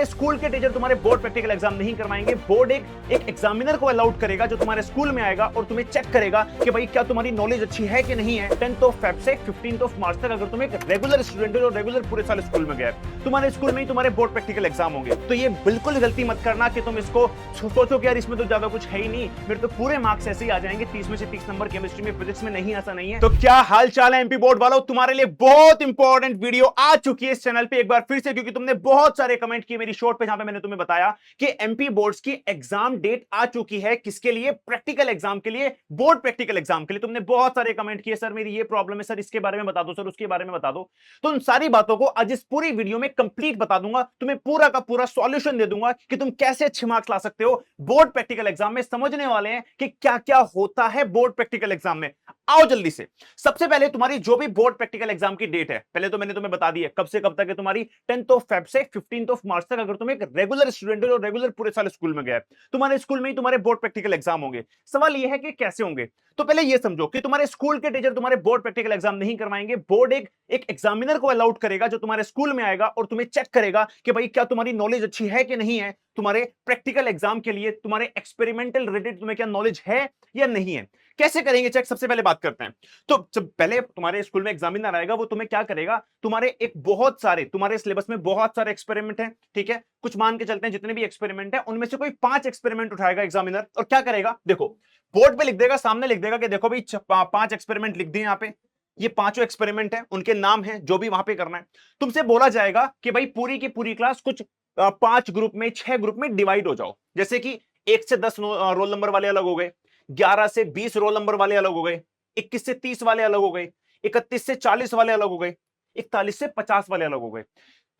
तुम्हारे स्कूल के टीचर तुम्हारे बोर्ड प्रैक्टिकल एग्जाम नहीं करवाएंगे। बोर्ड एक एग्जामिनर को अलाउड करेगा जो तुम्हारे स्कूल में आएगा और तुम्हें चेक करेगा कि भाई क्या तुम्हारी नॉलेज अच्छी है कि नहीं है। 10th ऑफ फेब से 15th ऑफ मार्च तक अगर तुम एक रेगुलर स्टूडेंट हो और रेगुलर पूरे साल स्कूल में गए, तुम्हारे स्कूल में ही तुम्हारे बोर्ड प्रैक्टिकल एग्जाम होंगे। तो ये बिल्कुल गलती मत करना कि तुम इसको सोचो कि यार इसमें तो ज्यादा कुछ है ही नहीं, मेरे तो पूरे मार्क्स ऐसे ही आ जाएंगे, 30 में से 30 नंबर केमिस्ट्री में, फिजिक्स में। नहीं, ऐसा नहीं है। तो क्या हाल चाल है एमपी बोर्ड वालों, तुम्हारे लिए बहुत इंपॉर्टेंट वीडियो आ चुकी है इस चैनल पे एक बार फिर से, क्योंकि तुमने बहुत सारे कमेंट किए मेरी शॉर्ट पे जहां पे मैंने तुम्हें बताया कि एमपी बोर्ड्स की एग्जाम डेट आ चुकी है। किसके लिए? प्रैक्टिकल एग्जाम के लिए, बोर्ड प्रैक्टिकल एग्जाम के लिए। तुमने बहुत सारे कमेंट किए, सर मेरी ये प्रॉब्लम है, सर इसके बारे में बता दो, सर उसके बारे में बता दो। तो उन सारी बातों को आज इस पूरी वीडियो में कंप्लीट बता दूंगा, तुम्हें पूरा का पूरा सॉल्यूशन दे दूंगा कि तुम कैसे अच्छे मार्क्स ला सकते हो बोर्ड प्रैक्टिकल एग्जाम में। समझने वाले हैं कि क्या क्या होता है बोर्ड प्रैक्टिकल एग्जाम में। आओ जल्दी से। सबसे पहले तुम्हारी जो भी बोर्ड प्रैक्टिकल एग्जाम की डेट है, पहले तो मैंने तुम्हें बता दी है कब से कब तक है तुम्हारी। 10th ऑफ फेब से 15th ऑफ मार्च तक अगर तुम एक रेगुलर स्टूडेंट हो और रेगुलर पूरे साल स्कूल में गए, तुम्हारे स्कूल में ही तुम्हारे बोर्ड प्रैक्टिकल एग्जाम होंगे। सवाल यह है कि कैसे होंगे। तो पहले यह समझो कि तुम्हारे स्कूल के टीचर तुम्हारे बोर्ड प्रैक्टिकल एग्जाम नहीं करवाएंगे। बोर्ड एक एग्जामिनर को अलाउड करेगा जो तुम्हारे स्कूल में आएगा और तुम्हें चेक करेगा कि भाई क्या तुम्हारी नॉलेज अच्छी है कि नहीं है। तुम्हारे प्रैक्टिकल एग्जाम के लिए तुम्हारे एक्सपेरिमेंटल रिलेटेड तुम्हें क्या नॉलेज है या नहीं है। कैसे करेंगे चेक, सबसे पहले बात करते हैं। तो जब पहले तुम्हारे स्कूल में एग्जामिनर आएगा, वो तुम्हें क्या करेगा, तुम्हारे एक बहुत सारे, तुम्हारे सिलेबस में बहुत सारे एक्सपेरिमेंट हैं, ठीक है, कुछ मान के चलते हैं जितने भी एक्सपेरिमेंट हैं उनमें से कोई 5 एक्सपेरिमेंट उठाएगा एग्जामिनर और क्या करेगा, देखो बोर्ड पे लिख देगा, सामने लिख देगा कि देखो भाई 5 एक्सपेरिमेंट लिख दिए यहां पे, ये पांचों एक्सपेरिमेंट हैं, उनके नाम हैं, जो भी वहां पे करना है। तुमसे बोला जाएगा कि भाई पूरी की पूरी क्लास कुछ 5 ग्रुप में, 6 ग्रुप में डिवाइड हो जाओ। जैसे कि 1 से 10 रोल नंबर वाले अलग हो गए, 11 से 20 रोल नंबर वाले अलग हो गए, 21 से 30 वाले अलग हो गए, 31 से 40 वाले अलग हो गए, 41 से 50 वाले अलग हो गए।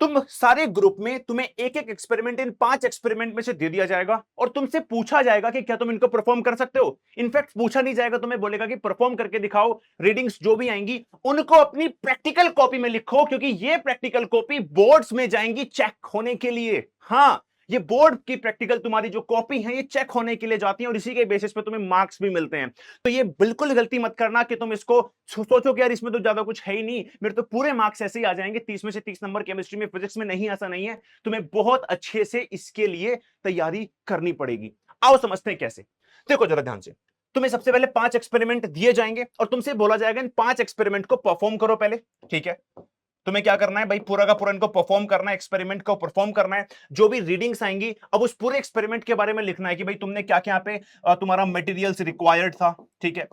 तुम सारे ग्रुप में तुम्हें एक एक एक्सपेरिमेंट इन 5 एक्सपेरिमेंट में से दे दिया जाएगा और तुमसे पूछा जाएगा कि क्या तुम इनको परफॉर्म कर सकते हो। इनफैक्ट पूछा नहीं जाएगा, तुम्हें बोलेगा कि परफॉर्म करके दिखाओ। रीडिंग्स जो भी आएंगी उनको अपनी प्रैक्टिकल कॉपी में लिखो, क्योंकि ये प्रैक्टिकल कॉपी बोर्ड्स में जाएंगी चेक होने के लिए। हाँ, ये बोर्ड की प्रैक्टिकल तुम्हारी जो कॉपी है ये चेक होने के लिए जाती है और इसी के बेसिस पे तुम्हें मार्क्स भी मिलते हैं। तो ये बिल्कुल गलती मत करना कि तुम इसको सोचो कि यार इसमें तो ज्यादा कुछ है ही नहीं, मेरे तो पूरे मार्क्स ऐसे ही आ जाएंगे, 30 में से 30 नंबर केमिस्ट्री में, फिजिक्स में। नहीं, ऐसा नहीं है। तुम्हें बहुत अच्छे से इसके लिए तैयारी करनी पड़ेगी। आओ समझते हैं कैसे। देखो जरा ध्यान से, तुम्हें सबसे पहले 5 एक्सपेरिमेंट दिए जाएंगे और तुमसे बोला जाएगा इन 5 एक्सपेरिमेंट को परफॉर्म करो पहले, ठीक है। तुम्हें क्या करना है भाई, पूरा का पूरा इनको परफॉर्म करना है, एक्सपेरिमेंट को परफॉर्म करना है। जो भी रीडिंग्स आएंगी अब उस पूरे एक्सपेरिमेंट के बारे में लिखना है कि भाई तुमने क्या क्या पे तुम्हारा मटेरियल्स रिक्वायर्ड था, ठीक है,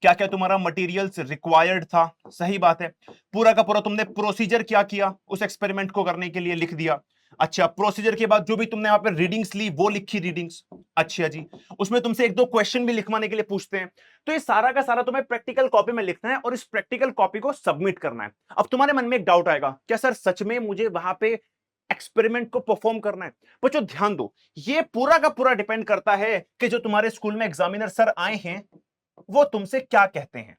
क्या क्या तुम्हारा मटेरियल्स रिक्वायर्ड था। सही बात है। पूरा का पूरा तुमने प्रोसीजर क्या किया उस एक्सपेरिमेंट को करने के लिए लिख दिया। अच्छा, प्रोसीजर के बाद जो भी तुमने वहां पर रीडिंग्स ली वो लिखी रीडिंग्स। अच्छा जी, उसमें तुमसे 1-2 क्वेश्चन भी लिखवाने के लिए पूछते हैं। तो ये सारा का सारा तुम्हें प्रैक्टिकल कॉपी में लिखना है और इस प्रैक्टिकल कॉपी को सबमिट करना है। अब तुम्हारे मन में एक डाउट आएगा, क्या सर सच में मुझे वहां पे एक्सपेरिमेंट को परफॉर्म करना है? बच्चों ध्यान दो, ये पूरा का पूरा डिपेंड करता है कि जो तुम्हारे स्कूल में एग्जामिनर सर आए हैं वो तुमसे क्या कहते हैं।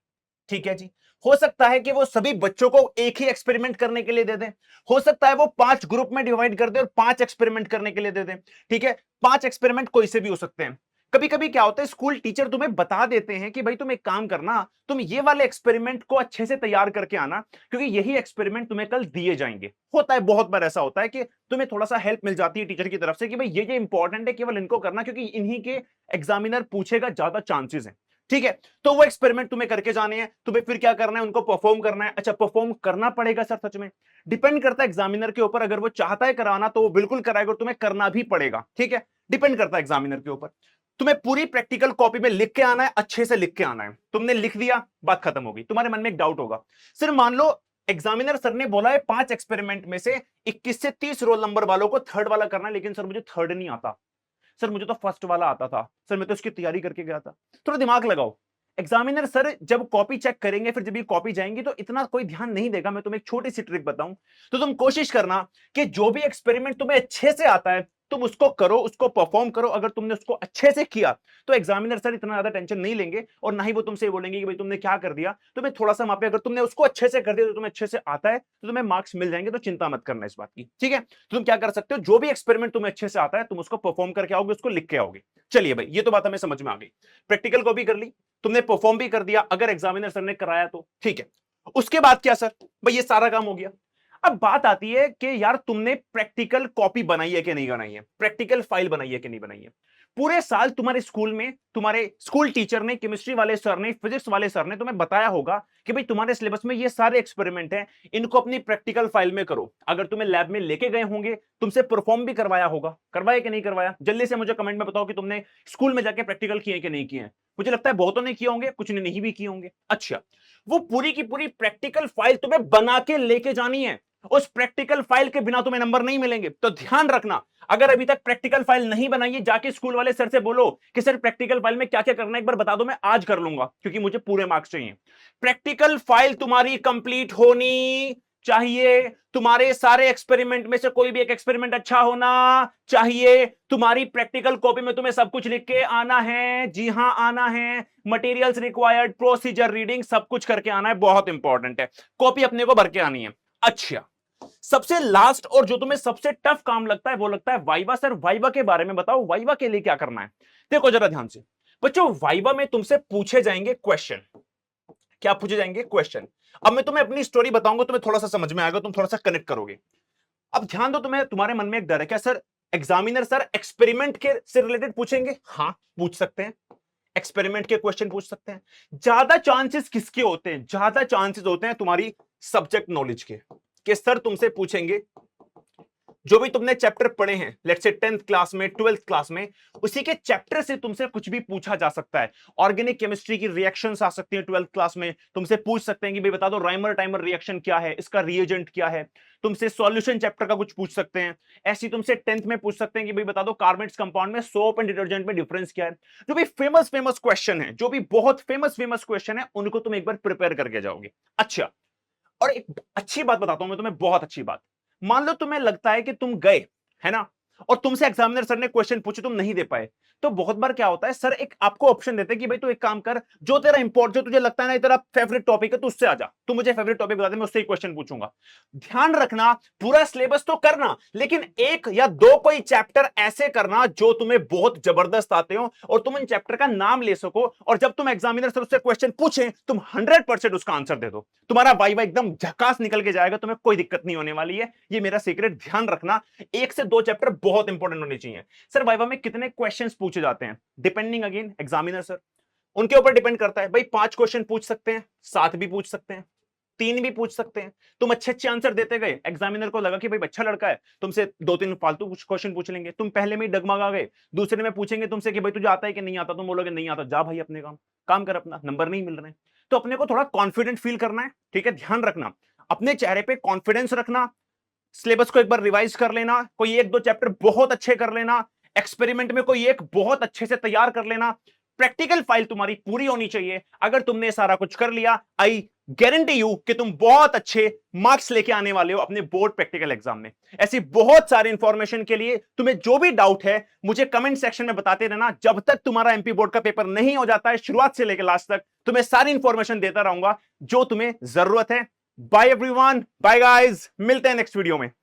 ठीक है जी। हो सकता है कि वो सभी बच्चों को एक ही एक्सपेरिमेंट करने के लिए दे दें, हो सकता है वो 5 ग्रुप में डिवाइड कर दे और 5 एक्सपेरिमेंट करने के लिए दे दें, ठीक है। 5 एक्सपेरिमेंट कोई से भी हो सकते हैं। कभी कभी क्या होता है, स्कूल टीचर तुम्हें बता देते हैं कि भाई तुम एक काम करना, तुम ये वाले एक्सपेरिमेंट को अच्छे से तैयार करके आना, क्योंकि यही एक्सपेरिमेंट तुम्हें कल दिए जाएंगे। होता है, बहुत बार ऐसा होता है कि तुम्हें थोड़ा सा हेल्प मिल जाती है टीचर की तरफ से कि भाई ये इंपॉर्टेंट है, केवल इनको करना, क्योंकि इन्हीं के एग्जामिनर पूछेगा, ज्यादा चांसेस हैं, ठीक है। तो वो एक्सपेरिमेंट तुम्हें करके जाने हैं, तुम्हें फिर क्या करना है, उनको परफॉर्म करना है। अच्छा, परफॉर्म करना पड़ेगा सर सच में? डिपेंड करता है एग्जामिनर के ऊपर, अगर वो चाहता है कराना तो वो बिल्कुल कराएगा और तुम्हें करना भी पड़ेगा, ठीक है। डिपेंड करता है एग्जामिनर के ऊपर। तुम्हें पूरी प्रैक्टिकल कॉपी में लिख के आना है, अच्छे से लिख के आना है। तुमने लिख दिया, बात खत्म होगी। तुम्हारे मन में एक डाउट होगा, सिर्फ मान लो एग्जामिनर सर ने बोला है 5 एक्सपेरिमेंट में से 21 से 30 रोल नंबर वालों को थर्ड वाला करना है, लेकिन सर मुझे थर्ड नहीं आता, सर मुझे तो फर्स्ट वाला आता था, सर मैं तो इसकी तैयारी करके गया था। थोड़ा दिमाग लगाओ। एग्जामिनर सर जब कॉपी चेक करेंगे, फिर जब ये कॉपी जाएंगी तो इतना कोई ध्यान नहीं देगा। मैं तुम्हें एक छोटी सी ट्रिक बताऊं, तो तुम कोशिश करना कि जो भी एक्सपेरिमेंट तुम्हें अच्छे से आता है तुम उसको करो, उसको परफॉर्म करो। अगर तुमने उसको अच्छे से किया तो एग्जामिनर सर इतना ज्यादा टेंशन नहीं लेंगे और ना ही वो तुमसे बोलेंगे कि भाई तुमने क्या कर दिया। तुम्हें थोड़ा सा वहां पे, अगर तुमने उसको अच्छे से कर दिया, तो तुम्हें अच्छे से आता है तो तुम्हें मार्क्स मिल जाएंगे। तो चिंता मत करना इस बात की, ठीक है। तो तुम क्या कर सकते हो, जो भी एक्सपेरिमेंट तुम्हें अच्छे से आता है तुम उसको परफॉर्म करके आओगे, उसको लिख के आओगे। चलिए भाई, ये तो बात हमें समझ में आ गई। प्रैक्टिकल को भी कर ली, तुमने परफॉर्म भी कर दिया, अगर एग्जामिनर सर ने कराया तो ठीक है। उसके बाद क्या सर? भाई ये सारा काम हो गया। अब बात आती है कि यार तुमने प्रैक्टिकल कॉपी बनाई है कि नहीं बनाई है, प्रैक्टिकल फाइल बनाई है कि नहीं बनाई है। पूरे साल तुम्हारे स्कूल में तुम्हारे स्कूल टीचर ने, केमिस्ट्री वाले सर ने, फिजिक्स वाले सर ने तुम्हें बताया होगा कि भाई तुम्हारे सिलेबस में ये सारे एक्सपेरिमेंट हैं, इनको अपनी प्रैक्टिकल फाइल में करो। अगर तुम्हें लैब में लेके गए होंगे, तुमसे परफॉर्म भी करवाया होगा, करवाया कि नहीं करवाया? जल्दी से मुझे कमेंट में बताओ कि तुमने स्कूल में जाके प्रैक्टिकल किए कि नहीं किए हैं। मुझे लगता है बहुतों ने किए होंगे, कुछ ने नहीं भी किए होंगे। अच्छा, वो पूरी की पूरी प्रैक्टिकल फाइल तुम्हें बना के लेके जानी है। उस प्रैक्टिकल फाइल के बिना तुम्हें नंबर नहीं मिलेंगे। तो ध्यान रखना, अगर अभी तक प्रैक्टिकल फाइल नहीं बनाई है, जाके स्कूल वाले सर से बोलो कि सर प्रैक्टिकल फाइल में क्या क्या करना है एक बार बता दो, मैं आज कर लूंगा, क्योंकि मुझे पूरे मार्क्स चाहिए। प्रैक्टिकल फाइल तुम्हारी कंप्लीट होनी चाहिए। तुम्हारे सारे एक्सपेरिमेंट में से कोई भी एक एक्सपेरिमेंट अच्छा होना चाहिए। तुम्हारी प्रैक्टिकल कॉपी में तुम्हें सब कुछ लिख के आना है। जी हां, आना है। मटेरियल्स रिक्वायर्ड, प्रोसीजर, रीडिंग, सब कुछ करके आना है। बहुत इंपॉर्टेंट है, कॉपी अपने को भर के आनी है। अच्छा, सबसे लास्ट और जो तुम्हें सबसे टफ काम लगता है वो लगता है वाइवा। सर वाइवा के बारे में बताओ, वाइवा के लिए क्या करना है? देखो जरा ध्यान से बच्चों, वाइवा में तुमसे पूछे जाएंगे क्वेश्चन। क्या पूछे जाएंगे? क्वेश्चन। अब मैं तुम्हें अपनी स्टोरी बताऊंगा, तुम्हें थोड़ा सा समझ में आएगा, तुम थोड़ा सा कनेक्ट करोगे। अब ध्यान दो, तुम्हारे मन में एक डर है क्या सर एग्जामिनर सर एक्सपेरिमेंट के से रिलेटेड पूछेंगे? हाँ, पूछ सकते हैं, एक्सपेरिमेंट के क्वेश्चन पूछ सकते हैं। ज्यादा चांसेस किसके होते हैं? ज्यादा चांसेस होते हैं तुम्हारी सब्जेक्ट नॉलेज के, कि सर तुमसे पूछेंगे जो भी तुमने चैप्टर पढ़े हैं, लेट्स से 10th क्लास में, 12th क्लास में, उसी के चैप्टर से तुमसे कुछ भी पूछा जा सकता है। ऑर्गेनिक केमिस्ट्री की रिएक्शंस आ सकती हैं 12th क्लास में, तुमसे पूछ सकते हैं कि भाई बता दो राइमर टाइमर रिएक्शन क्या है, इसका रिएजेंट क्या है। तुमसे सॉल्यूशन चैप्टर का कुछ पूछ सकते हैं। ऐसी तुमसे 10th में पूछ सकते हैं कि भाई बता दो कार्बेट्स कंपाउंड में सोप एंड डिटर्जेंट में डिफरेंस क्या है। जो भी फेमस फेमस क्वेश्चन है, जो भी बहुत फेमस फेमस क्वेश्चन है, उनको तुम एक बार प्रिपेयर करके जाओगे। अच्छा, और एक अच्छी बात बताता हूं मैं तुम्हें, बहुत अच्छी बात। मान लो तुम्हें लगता है कि तुम गए, है ना, और तुमसे एग्जामिनर सर ने क्वेश्चन पूछे, तुम नहीं दे पाए, तो बहुत बार क्या होता है सर एक आपको ऑप्शन देते हैं कि भाई तू एक काम कर, जो तेरा इंपॉर्टेंट, जो तुझे लगता है ना तेरा फेवरेट टॉपिक है, तू उससे आ जा, तू मुझे फेवरेट टॉपिक बता दे, मैं उससे ही क्वेश्चन पूछूंगा। ध्यान रखना, पूरा सिलेबस तो करना, लेकिन एक या दो कोई चैप्टर ऐसे करना जो तुम्हें बहुत जबरदस्त आते हो और तुम इन चैप्टर का नाम ले सको, और जब तुम एग्जामिनर सर उससे क्वेश्चन पूछे तुम 100% उसका आंसर दे दो। तुम्हारा वाइवा एकदम झकास निकल के जाएगा, तुम्हें कोई दिक्कत नहीं होने वाली है। ये मेरा सीक्रेट, ध्यान रखना। एक से दो चैप्टर बहुत इंपॉर्टेंट होने चाहिए। सर वाइवा में कितने क्वेश्चंस पूछे जाते हैं? डिपेंडिंग अगेन एग्जामिनर सर, उनके ऊपर डिपेंड करता है। भाई 5 क्वेश्चन पूछ सकते हैं, 7 भी पूछ सकते हैं, 3 भी पूछ सकते हैं। तुम अच्छे अच्छे आंसर देते गए, एग्जामिनर को लगा कि भाई अच्छा लड़का है, तुमसे 2-3 फालतू कुछ क्वेश्चन पूछ लेंगे। तुम पहले में ही डगमगा गए, दूसरे में पूछेंगे तुमसे कि भाई तुझे आता है कि नहीं आता, तुम बोलोगे नहीं आता, जा भाई अपने काम काम कर, अपना नंबर नहीं मिल रहे हैं। तो अपने को थोड़ा कॉन्फिडेंट फील करना है, ठीक है? ध्यान रखना, अपने चेहरे पे कॉन्फिडेंस रखना। सिलेबस को एक बार रिवाइज कर लेना, कोई एक दो चैप्टर बहुत अच्छे कर लेना, एक्सपेरिमेंट में कोई एक बहुत अच्छे से तैयार कर लेना। प्रैक्टिकल फाइल तुम्हारी पूरी होनी चाहिए। अगर तुमने सारा कुछ कर लिया, आई गारंटी यू कि तुम बहुत अच्छे मार्क्स लेके आने वाले हो अपने बोर्ड प्रैक्टिकल एग्जाम में। ऐसी बहुत सारी इंफॉर्मेशन के लिए तुम्हें जो भी डाउट है मुझे कमेंट सेक्शन में बताते रहना। जब तक तुम्हारा एमपी बोर्ड का पेपर नहीं हो जाता है, शुरुआत से लेकर लास्ट तक तुम्हें सारी इंफॉर्मेशन देता रहूंगा जो तुम्हें जरूरत है। बाय एवरीवन, बाय गाइस, मिलते हैं नेक्स्ट वीडियो में।